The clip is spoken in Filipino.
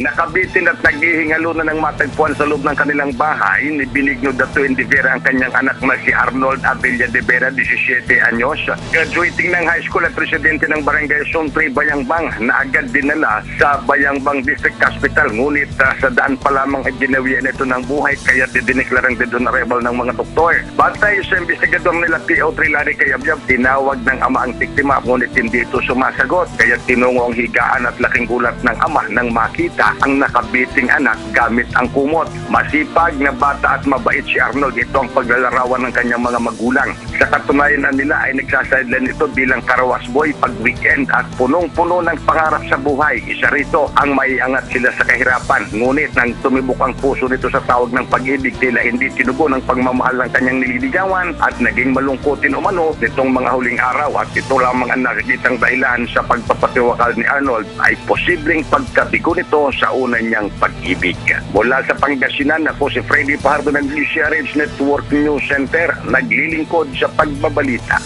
Nakabitin at naghihingalo na ng matagpuan sa loob ng kanilang bahay ni Benigno Datuin de Vera ang kanyang anak na si Arnold Avilla de Vera, 17 anyos. Graduating ng high school at presidente ng Barangay Sontri, Bayangbang na agad dinala sa Bayangbang District Hospital. Ngunit sa daan pa lamang ay ginawian ito ng buhay kaya dineklarang dead on arrival ng mga doktor. Batay sa investigador nila PO3 Larry Cayabyab, tinawag ng ama ang biktima ngunit hindi ito sumasagot kaya tinungo ang higaan at laking gulat ng ama nang makita ang nakabiting anak gamit ang kumot. Masipag na bata at mabait si Arnold. Ito ang paglalarawan ng kanyang mga magulang. Sa katunayan na nila ay nagsasideline ito bilang karawas boy pag weekend at punong-puno ng pangarap sa buhay. Isa rito ang maiangat sila sa kahirapan. Ngunit nang tumibok ang puso nito sa tawag ng pag-ibig, tila hindi tinugo ng pagmamahal ng kanyang nililigawan at naging malungkutin umano nitong mga huling araw. At ito lamang ang nakikitang dahilan sa pagpapatiwakal ni Arnold ay posibleng pagkabigo nito sa una niyang pag-ibig. Mula sa Pangasinan, ako si Freddy Pajardo ng DCRH Network News Center, naglilingkod sa pagbabalita.